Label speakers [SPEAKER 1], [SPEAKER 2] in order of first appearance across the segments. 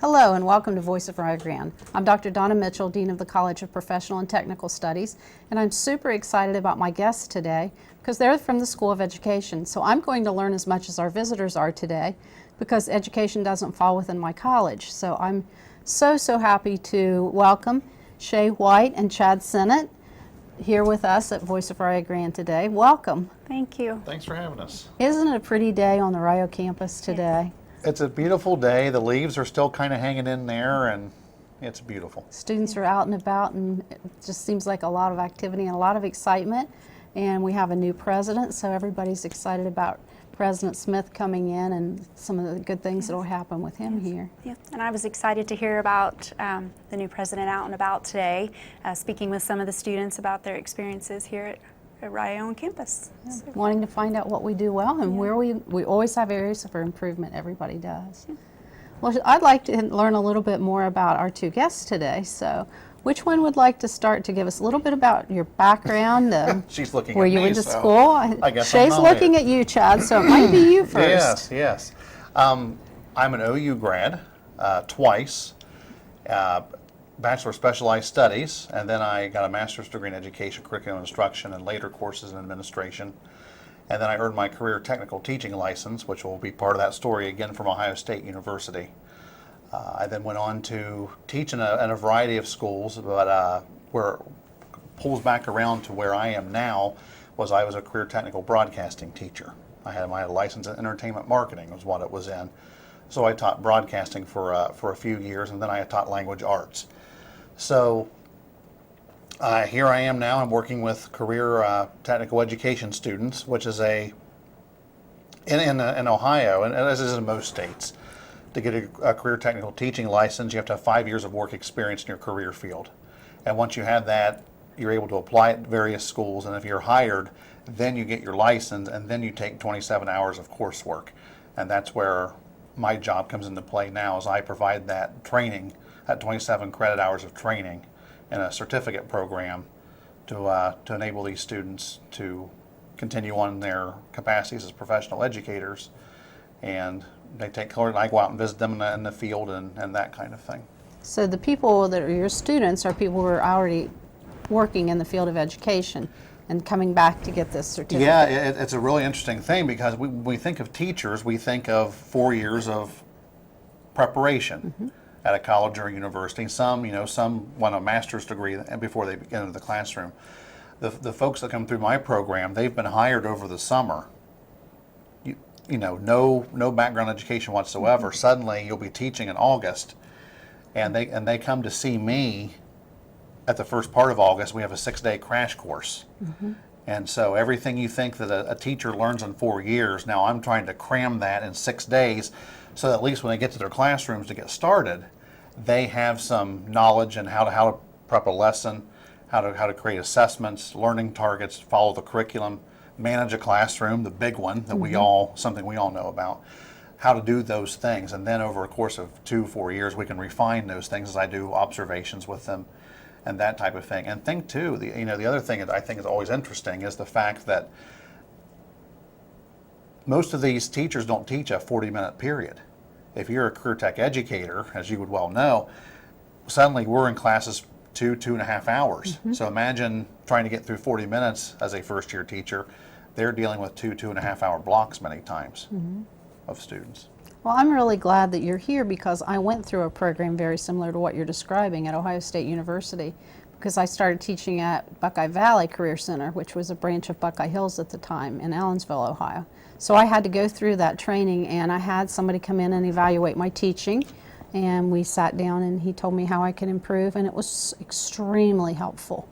[SPEAKER 1] Hello and welcome to Voice of Rio Grande. I'm Dr. Donna Mitchell, Dean of the College of Professional and Technical Studies, and I'm super excited about my guests today because they're from the School of Education. So I'm going to learn as much as our visitors are today because education doesn't fall within my college. So I'm so happy to welcome Shay White and Chad Sinnott here with us at Voice of Rio Grande today. Welcome.
[SPEAKER 2] Thank you.
[SPEAKER 3] Thanks for having us.
[SPEAKER 1] Isn't it a pretty day on the Rio campus today?
[SPEAKER 3] It's a beautiful day. The leaves are still kind of hanging in there, and it's beautiful.
[SPEAKER 1] Students are out and about, and it just seems like a lot of activity and a lot of excitement. And we have a new president, so everybody's excited about President Smith coming in and some of the good things that will happen with him here.
[SPEAKER 2] Yeah, and I was excited to hear about the new president out and about today, speaking with some of the students about their experiences here at Rio on campus.
[SPEAKER 1] Yeah.
[SPEAKER 2] So,
[SPEAKER 1] Wanting to find out what we do well and where we always have areas for improvement, everybody does. Yeah. Well, I'd like to learn a little bit more about our two guests today. So which one would like to start to give us a little bit about your background?
[SPEAKER 3] She's looking
[SPEAKER 1] where
[SPEAKER 3] at
[SPEAKER 1] you
[SPEAKER 3] me,
[SPEAKER 1] went to
[SPEAKER 3] so
[SPEAKER 1] school.
[SPEAKER 3] I guess
[SPEAKER 1] Shay's
[SPEAKER 3] I'm
[SPEAKER 1] looking at you, Chad, so it might be you first.
[SPEAKER 3] Yes. I'm an OU grad twice, Bachelor of Specialized Studies, and then I got a master's degree in education, curriculum instruction, and later courses in administration. And then I earned my career technical teaching license, which will be part of that story again from Ohio State University. I then went on to teach in a variety of schools, but where it pulls back around to where I am now was I was a career technical broadcasting teacher. I had my license in entertainment marketing was what it was in. So I taught broadcasting for a few years, and then I taught language arts. So here I am now. I'm working with career technical education students, which is in Ohio, and as is in most states. To get a career technical teaching license, you have to have 5 years of work experience in your career field. And once you have that, you're able to apply at various schools, and if you're hired, then you get your license, and then you take 27 hours of coursework. And that's where my job comes into play now, is I provide that training, that 27 credit hours of training in a certificate program to enable these students to continue on their capacities as professional educators. And they take color, and I go out and visit them in the field and that kind of thing.
[SPEAKER 1] So the people that are your students are people who are already working in the field of education and coming back to get this certificate.
[SPEAKER 3] Yeah, it's a really interesting thing because when we think of teachers, we think of 4 years of preparation at a college or a university. Some want a master's degree before they get into the classroom. The folks that come through my program, they've been hired over the summer. No background education whatsoever. Suddenly you'll be teaching in August, and they come to see me at the first part of August. We have a 6-day crash course. And so everything you think that a teacher learns in 4 years, now I'm trying to cram that in 6 days so that at least when they get to their classrooms to get started, they have some knowledge in how to prep a lesson, how to create assessments, learning targets, follow the curriculum, manage a classroom, the big one that something we all know about, how to do those things. And then over a course of 2-4 years, we can refine those things as I do observations with them and that type of thing. And think too, the other thing that I think is always interesting is the fact that most of these teachers don't teach a 40-minute period. If you're a career tech educator, as you would well know, suddenly we're in classes 2.5 hours. So imagine trying to get through 40 minutes as a first-year teacher. They're dealing with 2.5 hour blocks many times of students.
[SPEAKER 1] Well, I'm really glad that you're here because I went through a program very similar to what you're describing at Ohio State University, because I started teaching at Buckeye Valley Career Center, which was a branch of Buckeye Hills at the time in Allensville, Ohio. So I had to go through that training, and I had somebody come in and evaluate my teaching, and we sat down and he told me how I could improve, and it was extremely helpful.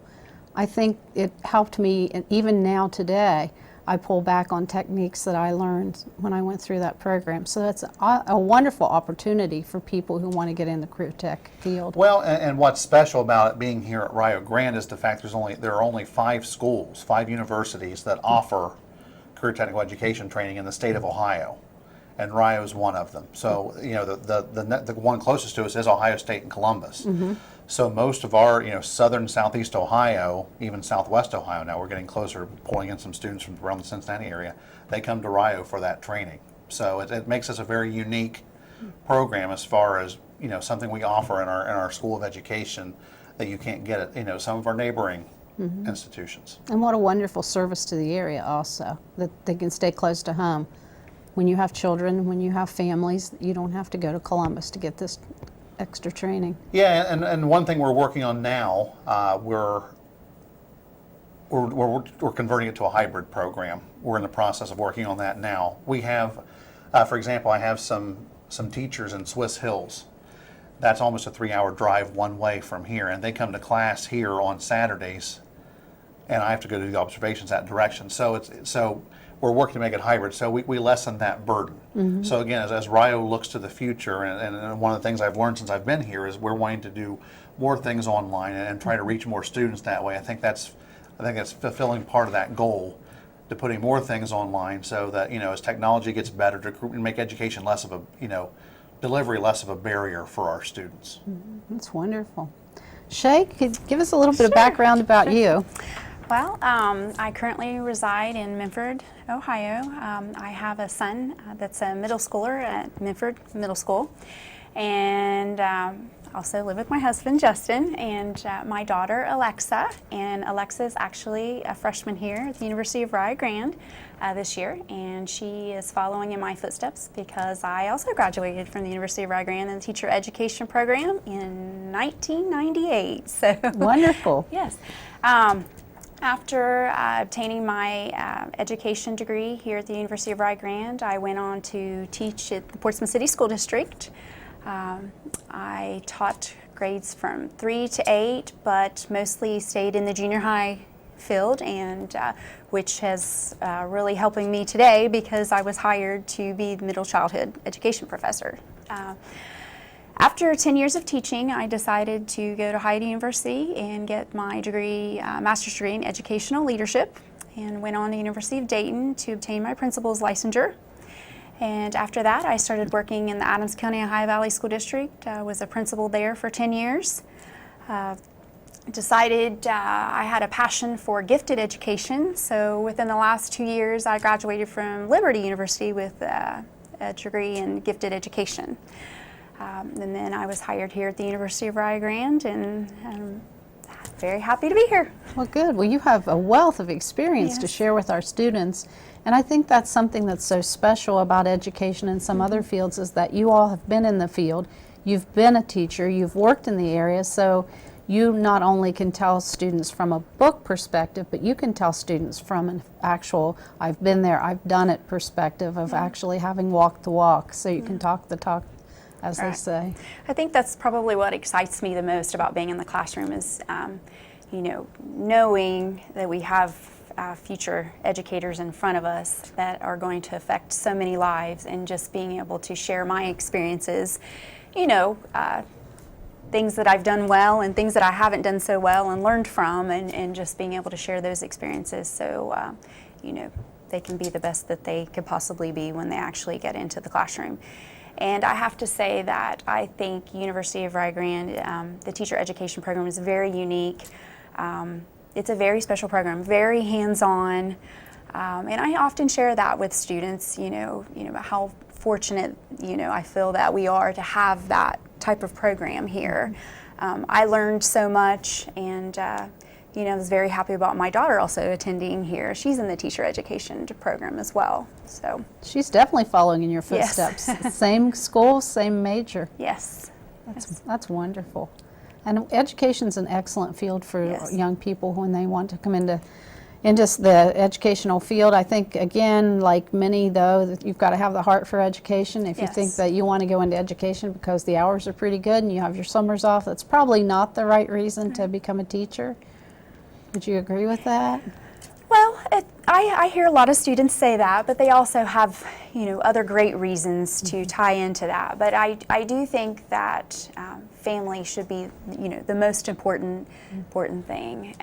[SPEAKER 1] I think it helped me, and even now today, I pull back on techniques that I learned when I went through that program. So that's a wonderful opportunity for people who want to get in the career tech field.
[SPEAKER 3] Well, and what's special about it being here at Rio Grande is the fact there are only 5 schools, 5 universities that offer career technical education training in the state of Ohio, and Rio is one of them. So the one closest to us is Ohio State and Columbus. So most of our, southern, southeast Ohio, even southwest Ohio now, we're getting closer, pulling in some students from around the Cincinnati area. They come to Rio for that training. So it makes us a very unique program as far as, something we offer in our School of Education that you can't get at some of our neighboring institutions.
[SPEAKER 1] And what a wonderful service to the area also, that they can stay close to home. When you have children, when you have families, you don't have to go to Columbus to get this extra training.
[SPEAKER 3] Yeah, and one thing we're working on now, we're converting it to a hybrid program. We're in the process of working on that now. We have, for example, I have some teachers in Swiss Hills. That's almost a 3-hour drive one way from here, and they come to class here on Saturdays, and I have to go do the observations that direction. So we're working to make it hybrid, so we lessen that burden. So again, as Rio looks to the future, and one of the things I've learned since I've been here is we're wanting to do more things online and try to reach more students that way. I think that's fulfilling part of that goal, to putting more things online, so that as technology gets better, to make education less of a delivery less of a barrier for our students.
[SPEAKER 1] That's wonderful. Shay, could you give us a little bit of background about you?
[SPEAKER 2] Well, I currently reside in Minford, Ohio. I have a son that's a middle schooler at Minford Middle School, and also live with my husband, Justin, and my daughter, Alexa. And Alexa is actually a freshman here at the University of Rio Grande this year, and she is following in my footsteps because I also graduated from the University of Rio Grande in the teacher education program in 1998. So
[SPEAKER 1] Wonderful.
[SPEAKER 2] yes. After obtaining my education degree here at the University of Rio Grande, I went on to teach at the Portsmouth City School District. I taught grades from 3 to 8, but mostly stayed in the junior high field, and which has really helping me today because I was hired to be the middle childhood education professor. After 10 years of teaching, I decided to go to Haidt University and get my degree, master's degree in educational leadership, and went on to the University of Dayton to obtain my principal's licensure. And after that, I started working in the Adams County Ohio Valley School District. I was a principal there for 10 years. Decided I had a passion for gifted education, so within the last 2 years, I graduated from Liberty University with a degree in gifted education. And then I was hired here at the University of Rio Grande, and I'm very happy to be here.
[SPEAKER 1] Well, good. Well, you have a wealth of experience to
[SPEAKER 2] Yes.
[SPEAKER 1] share with our students, and I think that's something that's so special about education and some other fields, is that you all have been in the field, you've been a teacher, you've worked in the area, so you not only can tell students from a book perspective, but you can tell students from an actual, I've been there, I've done it perspective of actually having walked the walk, so you can talk the talk, as they
[SPEAKER 2] Right.
[SPEAKER 1] say.
[SPEAKER 2] I think that's probably what excites me the most about being in the classroom is, knowing that we have future educators in front of us that are going to affect so many lives, and just being able to share my experiences, things that I've done well and things that I haven't done so well and learned from, and just being able to share those experiences so, they can be the best that they could possibly be when they actually get into the classroom. And I have to say that I think University of Rio Grande, the teacher education program is very unique. It's a very special program, very hands-on, and I often share that with students. How fortunate I feel that we are to have that type of program here. I learned so much, and I was very happy about my daughter also attending here. She's in the teacher education program as well. So
[SPEAKER 1] She's definitely following in your
[SPEAKER 2] Yes.
[SPEAKER 1] footsteps. Same school, same major.
[SPEAKER 2] yes,
[SPEAKER 1] That's wonderful. And education's an excellent field for
[SPEAKER 2] Yes.
[SPEAKER 1] young people when they want to come into the educational field. I think, again, like many, though, that you've got to have the heart for education. If you think
[SPEAKER 2] Yes.
[SPEAKER 1] that you want to go into education because the hours are pretty good and you have your summers off, that's probably not the right reason to become a teacher. Would you agree with that?
[SPEAKER 2] Well, I hear a lot of students say that, but they also have, other great reasons to tie into that. But I do think that family should be, the most important thing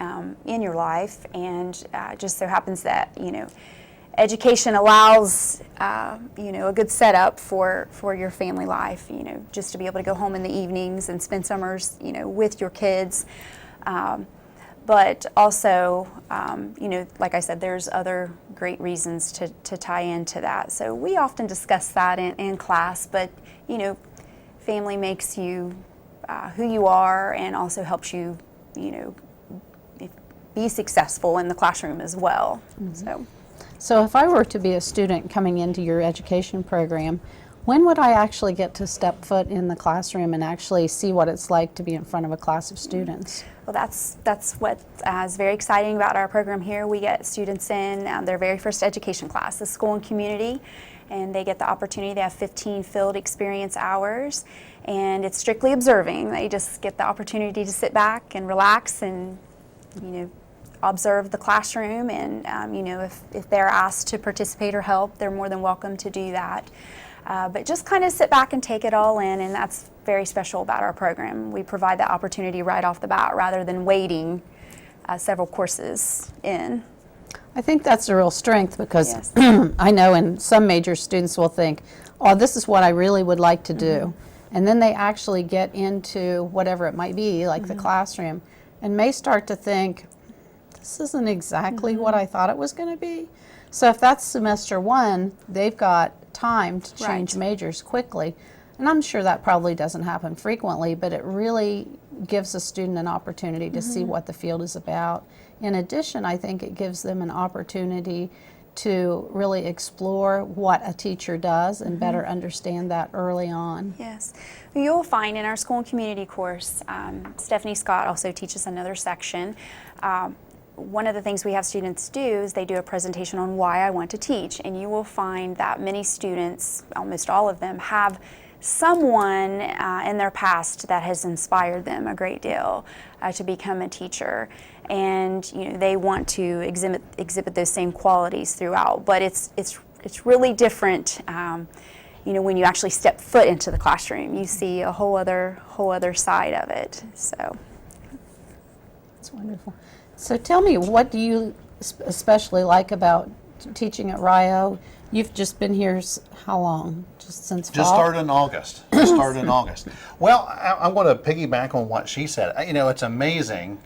[SPEAKER 2] in your life. And just so happens that, education allows, a good setup for your family life, just to be able to go home in the evenings and spend summers, with your kids. But also, like I said, there's other great reasons to tie into that. So we often discuss that in class, but, family makes you who you are, and also helps you, be successful in the classroom as well.
[SPEAKER 1] So if I were to be a student coming into your education program, when would I actually get to step foot in the classroom and actually see what it's like to be in front of a class of students?
[SPEAKER 2] Well, that's what is very exciting about our program here. We get students in their very first education class, the school and community, and they get the opportunity. They have 15 field experience hours, and it's strictly observing. They just get the opportunity to sit back and relax and, observe the classroom. And, if they're asked to participate or help, they're more than welcome to do that. But just kind of sit back and take it all in, and that's very special about our program. We provide that opportunity right off the bat rather than waiting several courses in.
[SPEAKER 1] I think that's a real strength because
[SPEAKER 2] Yes.
[SPEAKER 1] I know in some majors students will think, oh, this is what I really would like to do. And then they actually get into whatever it might be, like the classroom, and may start to think, this isn't exactly what I thought it was going to be. So if that's semester one, they've got time to change
[SPEAKER 2] Right.
[SPEAKER 1] majors quickly. And I'm sure that probably doesn't happen frequently, but it really gives a student an opportunity to see what the field is about. In addition, I think it gives them an opportunity to really explore what a teacher does and better understand that early on.
[SPEAKER 2] Yes. You'll find in our school and community course, Stephanie Scott also teaches another section. One of the things we have students do is they do a presentation on why I want to teach, and you will find that many students, almost all of them, have someone in their past that has inspired them a great deal to become a teacher, and they want to exhibit those same qualities throughout. But it's really different. When you actually step foot into the classroom, you see a whole other side of it. So
[SPEAKER 1] That's wonderful. So tell me, what do you especially like about teaching at Rio? You've just been here how long? Just since
[SPEAKER 3] Just
[SPEAKER 1] fall?
[SPEAKER 3] started in August. Well, I'm going to piggyback on what she said. It's amazing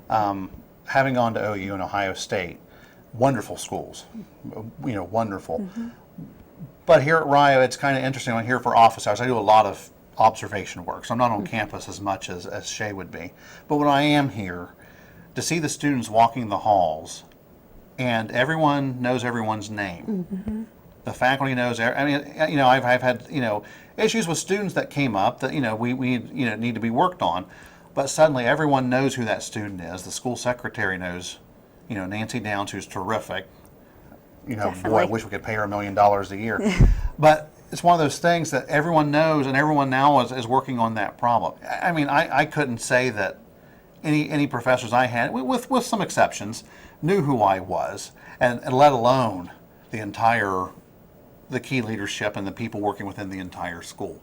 [SPEAKER 3] having gone to OU and Ohio State. Wonderful schools, wonderful. But here at Rio, it's kind of interesting. I'm here for office hours. I do a lot of observation work, so I'm not on campus as much as Shay would be. But when I am here, to see the students walking the halls, and everyone knows everyone's name. The faculty knows. I've had issues with students that came up that we need to be worked on, but suddenly everyone knows who that student is. The school secretary knows, Nancy Downs, who's terrific. Boy, I
[SPEAKER 2] Definitely.
[SPEAKER 3] wish we could pay her $1 million a year. But it's one of those things that everyone knows, and everyone now is working on that problem. I couldn't say that any professors I had, with some exceptions, knew who I was, and let alone the key leadership and the people working within the entire school.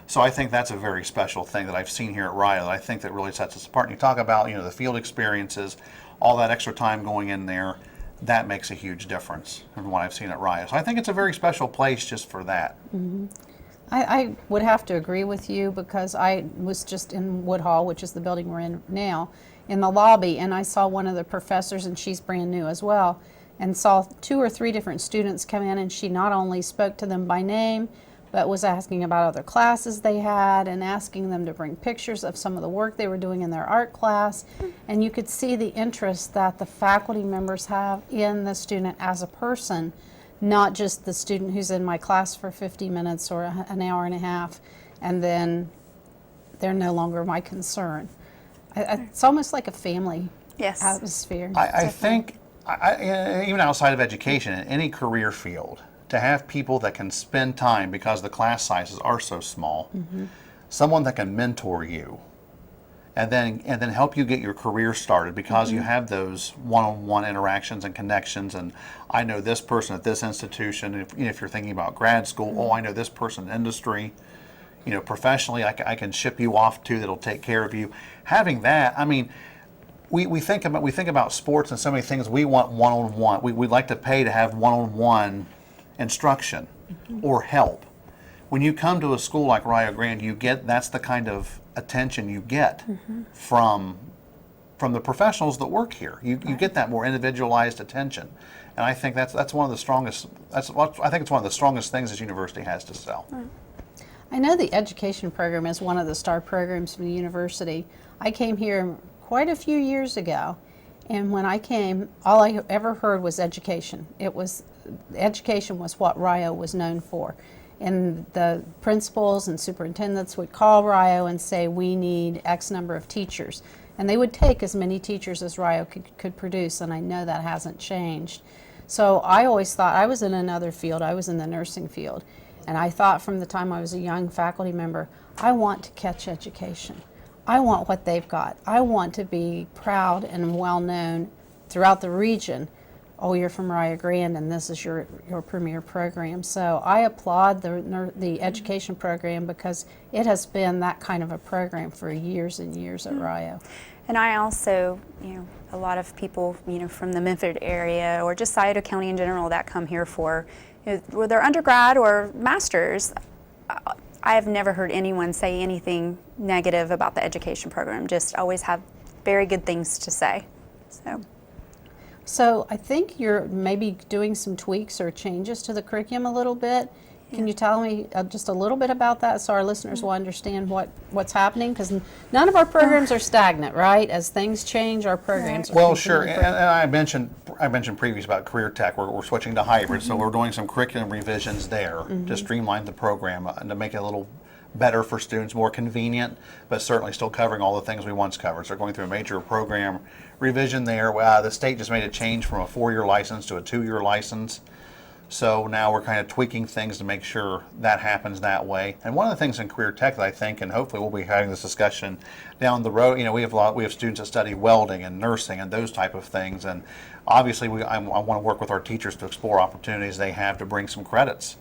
[SPEAKER 3] So I think that's a very special thing that I've seen here at Rio that I think that really sets us apart. And you talk about the field experiences, all that extra time going in there, that makes a huge difference from what I've seen at Rio. So I think it's a very special place just for that.
[SPEAKER 1] I would have to agree with you because I was just in Woodhall, which is the building we're in now, in the lobby, and I saw one of the professors, and she's brand new as well, and saw 2 or 3 different students come in, and she not only spoke to them by name, but was asking about other classes they had and asking them to bring pictures of some of the work they were doing in their art class. And you could see the interest that the faculty members have in the student as a person, not just the student who's in my class for 50 minutes or an hour and a half, and then they're no longer my concern. It's almost like a family
[SPEAKER 2] yes.
[SPEAKER 1] atmosphere.
[SPEAKER 3] I think, even outside of education, in any career field, to have people that can spend time, because the class sizes are so small, someone that can mentor you, and then help you get your career started, because you have those one-on-one interactions and connections. And I know this person at this institution. If you're thinking about grad school, I know this person in industry. Professionally, I can ship you off to that'll take care of you. Having that, we think about sports and so many things. We want one-on-one. We'd like to pay to have one-on-one instruction or help. When you come to a school like Rio Grande, that's the kind of attention you get from the professionals that work here. You get that more individualized attention, and I think that's one of the strongest. I think it's one of the strongest things this university has to sell.
[SPEAKER 1] I know the education program is one of the star programs from the university. I came here quite a few years ago, and when I came, all I ever heard was education. Education was what Rio was known for. And the principals and superintendents would call Rio and say, we need X number of teachers. And they would take as many teachers as Rio could produce, and I know that hasn't changed. So I always thought, I was in another field, I was in the nursing field, and I thought from the time I was a young faculty member, I want to catch education. I want what they've got. I want to be proud and well known throughout the region. Oh, you're from Rio Grande and this is your premier program. So I applaud the education program because it has been that kind of a program for years and years at Rio.
[SPEAKER 2] And I also, a lot of people, from the Memphis area or just Scioto County in general that come here for, their undergrad or masters, I have never heard anyone say anything negative about the education program, just always have very good things to say. So
[SPEAKER 1] I think you're maybe doing some tweaks or changes to the curriculum a little bit. Can you tell me just a little bit about that so our listeners will understand what's happening? Because none of our programs are stagnant, right? As things change, our programs are
[SPEAKER 3] Well, sure, and I mentioned previous about career tech. We're switching to hybrid, so we're doing some curriculum revisions there to streamline the program and to make it a little better for students, more convenient, but certainly still covering all the things we once covered. So we're going through a major program revision there. The state just made a change from a 4-year license to a 2-year license. So now we're kind of tweaking things to make sure that happens that way. And one of the things in career tech that I think, and hopefully we'll be having this discussion down the road, we have students that study welding and nursing and those type of things. And obviously I want to work with our teachers to explore opportunities they have to bring some credits,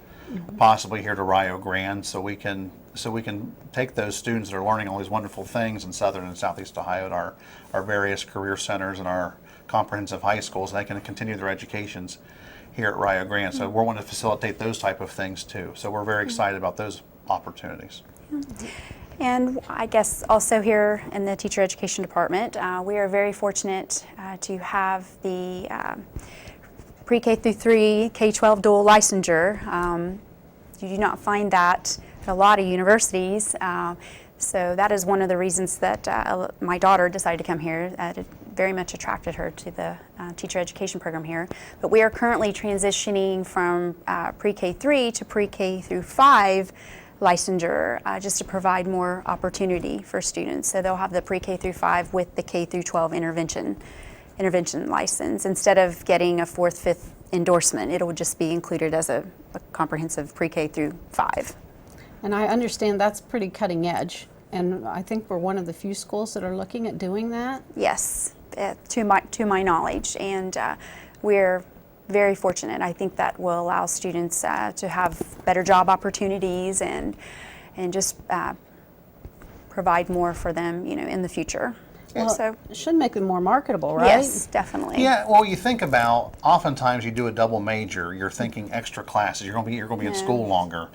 [SPEAKER 3] possibly here to Rio Grande, so we can take those students that are learning all these wonderful things in Southern and Southeast Ohio at our various career centers and our comprehensive high schools, and they can continue their educations here at Rio Grande. So we're wanting to facilitate those type of things too. So we're very excited about those opportunities.
[SPEAKER 2] And I guess also here in the teacher education department, we are very fortunate to have the pre-K through 3, K-12 dual licensure. You do not find that at a lot of universities. So that is one of the reasons that my daughter decided to come here. It very much attracted her to the teacher education program here. But we are currently transitioning from pre-K 3 to pre-K through 5 licensure, just to provide more opportunity for students. So they'll have the pre-K through 5 with the K through 12 intervention license. Instead of getting a 4th, 5th endorsement, it will just be included as a comprehensive pre-K through 5.
[SPEAKER 1] And I understand that's pretty cutting edge. And I think we're one of the few schools that are looking at doing that.
[SPEAKER 2] Yes, to my knowledge, and we're very fortunate. I think that will allow students to have better job opportunities and just provide more for them, in the future.
[SPEAKER 1] Well,
[SPEAKER 2] So
[SPEAKER 1] it should make them more marketable, right?
[SPEAKER 2] yes, definitely.
[SPEAKER 3] Yeah, well, you think about, oftentimes you do a double major, you're thinking extra classes, you're going to be in school longer.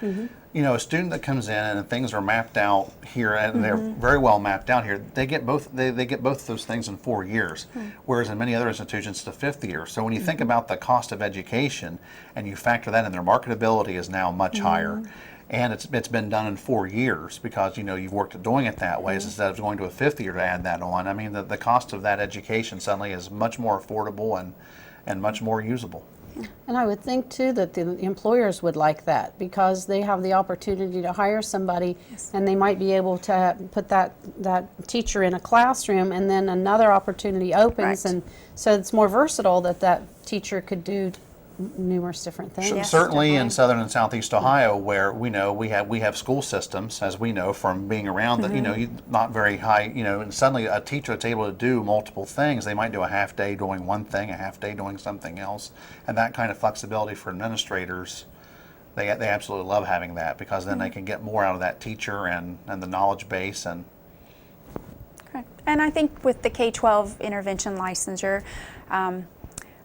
[SPEAKER 3] A student that comes in and things are mapped out here, and they're very well mapped out here, they get both those things in 4 years, whereas in many other institutions it's the 5th year. So when you think about the cost of education and you factor that in, their marketability is now much higher. And it's been done in 4 years because you've worked at doing it that way instead of going to a 5th year to add that on. I mean, the cost of that education suddenly is much more affordable and much more usable.
[SPEAKER 1] And I would think too that the employers would like that because they have the opportunity to hire somebody and they might be able to put that teacher in a classroom and then another opportunity opens,
[SPEAKER 2] Right.
[SPEAKER 1] and so it's more versatile that teacher could do numerous different things.
[SPEAKER 2] Yes,
[SPEAKER 3] Certainly in
[SPEAKER 2] definitely.
[SPEAKER 3] Southern and Southeast Ohio, where we know we have school systems, as we know from being around, that not very high. And suddenly a teacher that's able to do multiple things, they might do a half day doing one thing, a half day doing something else, and that kind of flexibility for administrators, they absolutely love having that because then they can get more out of that teacher and the knowledge base and.
[SPEAKER 2] Correct. And I think with the K-12 intervention licensure,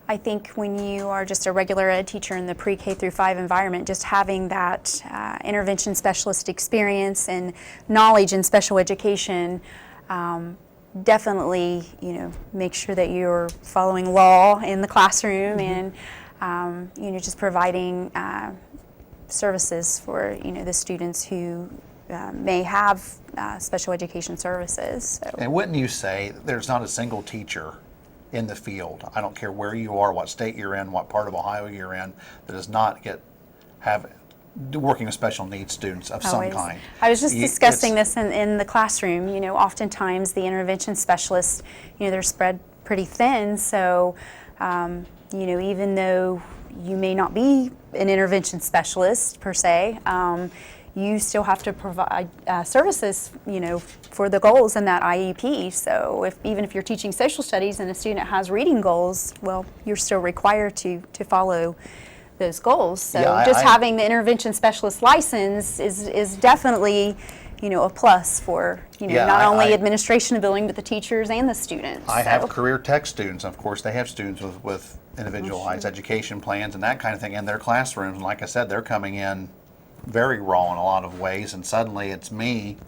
[SPEAKER 2] I think when you are just a regular ed teacher in the pre-K through 5 environment, just having that intervention specialist experience and knowledge in special education, definitely, make sure that you're following law in the classroom and, just providing services for the students who may have special education services. So.
[SPEAKER 3] And wouldn't you say there's not a single teacher in the field, I don't care where you are, what state you're in, what part of Ohio you're in, that does not have working with special needs students of some kind?
[SPEAKER 2] I was just discussing this in the classroom. Oftentimes the intervention specialists, they're spread pretty thin. So, even though you may not be an intervention specialist per se, you still have to provide services, for the goals in that IEP. So even if you're teaching social studies and a student has reading goals, well, you're still required to follow those goals. So having the intervention specialist license is definitely, a plus for, not only administration of building, but the teachers and the students.
[SPEAKER 3] I have career tech students. Of course, they have students with individualized education plans and that kind of thing in their classrooms. And like I said, they're coming in very raw in a lot of ways, and suddenly it's me.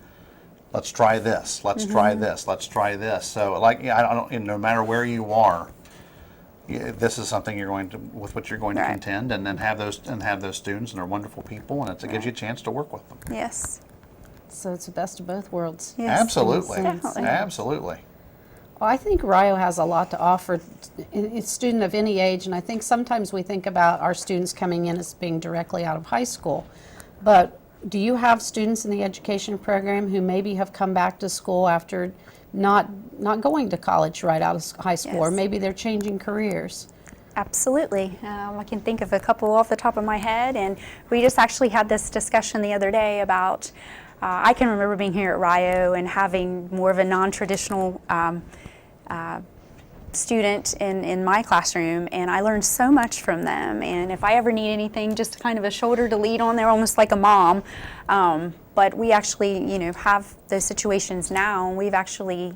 [SPEAKER 3] Let's try this. Let's try this. Let's try this. So, I don't. No matter where you are, this is something with which you're going to contend, and then have those students, and they're wonderful people, and it gives you a chance to work with them.
[SPEAKER 2] Yes.
[SPEAKER 1] So it's the best of both worlds.
[SPEAKER 2] Yes.
[SPEAKER 3] Absolutely.
[SPEAKER 2] Definitely.
[SPEAKER 3] Absolutely.
[SPEAKER 1] Well, I think Rio has a lot to offer a student of any age, and I think sometimes we think about our students coming in as being directly out of high school. But do you have students in the education program who maybe have come back to school after not going to college right out of high school, or maybe they're changing careers?
[SPEAKER 2] Absolutely. I can think of a couple off the top of my head, and we just actually had this discussion the other day about, I can remember being here at Rio and having more of a non-traditional student in my classroom, and I learned so much from them. And if I ever need anything, just kind of a shoulder to lean on, they're almost like a mom. But we actually, have those situations now, and we've actually,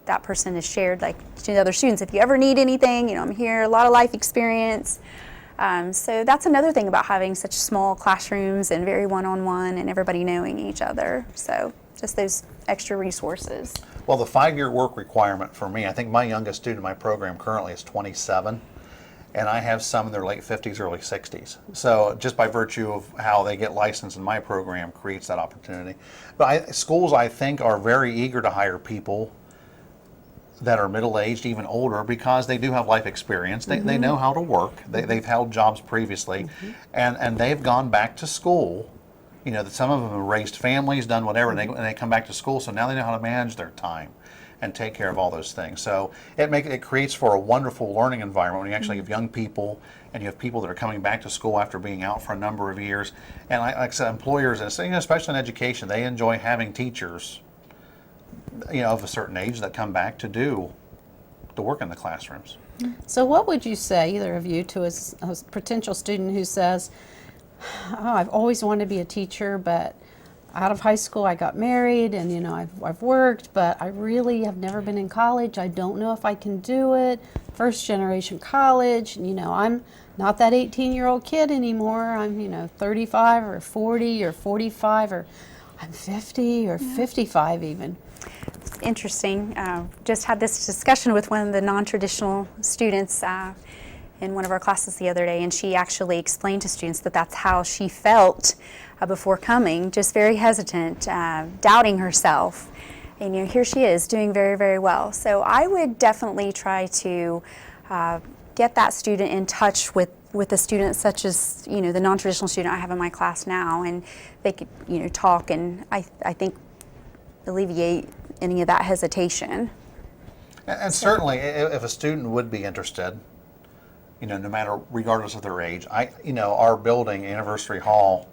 [SPEAKER 2] that person has shared to the other students, if you ever need anything, I'm here, a lot of life experience. So that's another thing about having such small classrooms and very one-on-one and everybody knowing each other. So just those extra resources.
[SPEAKER 3] Well, the 5-year work requirement for me, I think my youngest student in my program currently is 27, and I have some in their late 50s, early 60s. So just by virtue of how they get licensed in my program creates that opportunity. But schools, I think, are very eager to hire people that are middle-aged, even older, because they do have life experience. They know how to work. They've held jobs previously, and they've gone back to school. That some of them have raised families, done whatever, and they come back to school, so now they know how to manage their time and take care of all those things. So it creates for a wonderful learning environment when you actually have young people, and you have people that are coming back to school after being out for a number of years. And like I said, employers, especially in education, they enjoy having teachers, of a certain age that come back to work in the classrooms.
[SPEAKER 1] So what would you say, either of you, to a potential student who says, I've always wanted to be a teacher, but out of high school I got married, and I've worked, but I really have never been in college. I don't know if I can do it. First generation college, and I'm not that 18-year-old kid anymore. I'm 35 or 40 or 45, or I'm 50 or 55 even.
[SPEAKER 2] It's interesting. Just had this discussion with one of the non-traditional students in one of our classes the other day, and she actually explained to students that that's how she felt before coming, just very hesitant, doubting herself. And here she is doing very, very well. So I would definitely try to get that student in touch with a student such as the non-traditional student I have in my class now, and they could talk, and I think alleviate any of that hesitation.
[SPEAKER 3] And certainly, if a student would be interested, no matter, regardless of their age, our building, Anniversary Hall,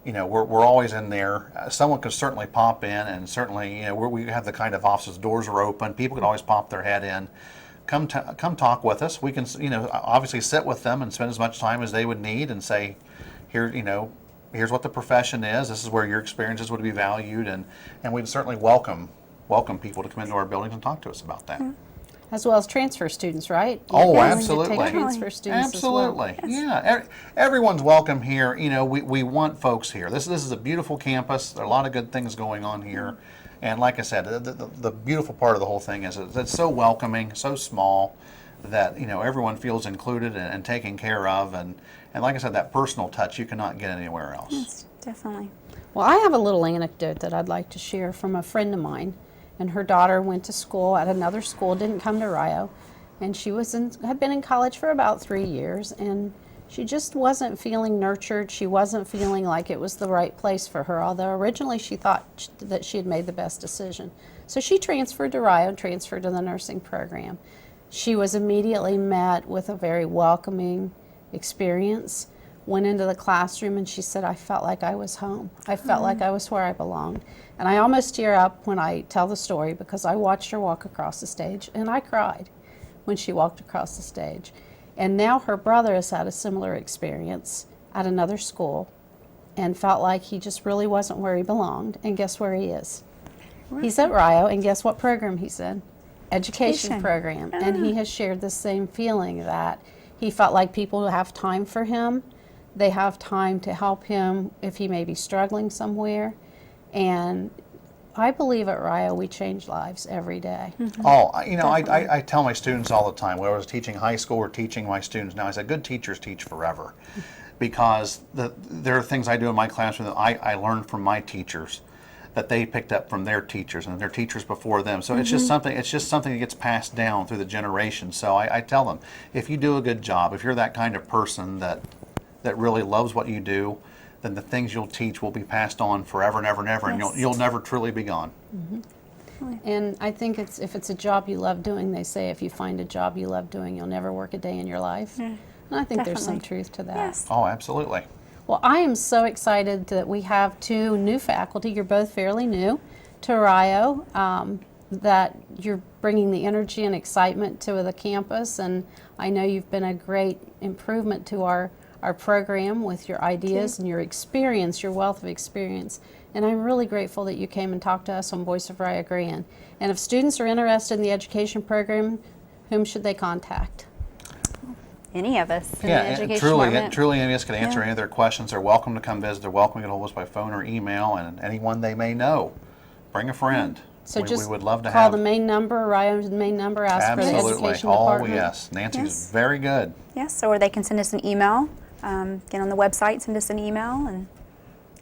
[SPEAKER 3] we're always in there. Someone could certainly pop in, and certainly, we have the kind of offices, doors are open, people can always pop their head in. Come talk with us. We can, obviously sit with them and spend as much time as they would need, and say, here's what the profession is. This is where your experiences would be valued, and we'd certainly welcome people to come into our buildings and talk to us about that.
[SPEAKER 1] As well as transfer students, right?
[SPEAKER 3] Oh,
[SPEAKER 1] You're
[SPEAKER 3] absolutely.
[SPEAKER 1] willing to take transfer students
[SPEAKER 3] Absolutely.
[SPEAKER 1] as well.
[SPEAKER 3] Yeah. Everyone's welcome here. We want folks here. This is a beautiful campus. There are a lot of good things going on here. And like I said, the beautiful part of the whole thing is it's so welcoming, so small. that everyone feels included and taken care of, and like I said, that personal touch you cannot get anywhere else.
[SPEAKER 2] Yes, definitely.
[SPEAKER 1] Well, I have a little anecdote that I'd like to share from a friend of mine, and her daughter went to school at another school, didn't come to Rio, and she had been in college for about 3 years, and she just wasn't feeling nurtured. She wasn't feeling like it was the right place for her, although originally she thought that she had made the best decision. So she transferred to Rio and transferred to the nursing program. She was immediately met with a very welcoming experience, went into the classroom, and she said, I felt like I was home. I felt like I was where I belonged. And I almost tear up when I tell the story because I watched her walk across the stage, and I cried when she walked across the stage. And now her brother has had a similar experience at another school and felt like he just really wasn't where he belonged. And guess where he is? Right. He's at Rio, and guess what program he's in? Education program. And he has shared the same feeling that he felt like people have time for him. They have time to help him if he may be struggling somewhere. And I believe at Rio we change lives every day.
[SPEAKER 3] Oh, I tell my students all the time, whether I was teaching high school or teaching my students now, I said, good teachers teach forever. Because there are things I do in my classroom that I learned from my teachers that they picked up from their teachers and their teachers before them. So it's just something that gets passed down through the generations. So I tell them, if you do a good job, if you're that kind of person that really loves what you do, then the things you'll teach will be passed on forever and ever and ever, and you'll never truly be gone.
[SPEAKER 1] And I think if it's a job you love doing, they say if you find a job you love doing, you'll never work a day in your life. And I think there's some truth to that.
[SPEAKER 2] Yes.
[SPEAKER 3] Oh, absolutely.
[SPEAKER 1] Well, I am so excited that we have 2 new faculty. You're both fairly new to Rio, that you're bringing the energy and excitement to the campus, and I know you've been a great improvement to our program with your ideas and your experience, your wealth of experience. And I'm really grateful that you came and talked to us on Voice of Rio Grande. And if students are interested in the education program, whom should they contact?
[SPEAKER 2] Any of us in the
[SPEAKER 3] Yeah,
[SPEAKER 2] education
[SPEAKER 3] truly,
[SPEAKER 2] department.
[SPEAKER 3] truly, any of us can answer any of their questions. They're welcome to come visit. They're welcome to get hold of us by phone or email, and anyone they may know. Bring a friend.
[SPEAKER 1] So
[SPEAKER 3] we
[SPEAKER 1] just
[SPEAKER 3] would love to
[SPEAKER 1] call
[SPEAKER 3] have.
[SPEAKER 1] the main number, Rio's main number, ask for the
[SPEAKER 3] Absolutely.
[SPEAKER 1] education
[SPEAKER 3] Oh,
[SPEAKER 1] department.
[SPEAKER 3] yes. Nancy's
[SPEAKER 2] Yes.
[SPEAKER 3] very good.
[SPEAKER 2] Yes, or they can send us an email. Get on the website, send us an email, and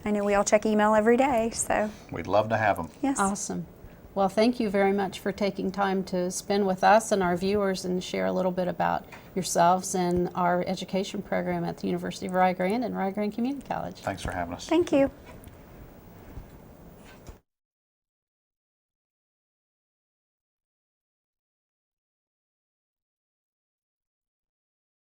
[SPEAKER 2] I know we all check email every day, so
[SPEAKER 3] We'd love to have them.
[SPEAKER 2] yes.
[SPEAKER 1] Awesome. Well, thank you very much for taking time to spend with us and our viewers and share a little bit about yourselves and our education program at the University of Rio Grande and Rio Grande Community College.
[SPEAKER 3] Thanks for having us.
[SPEAKER 2] Thank you.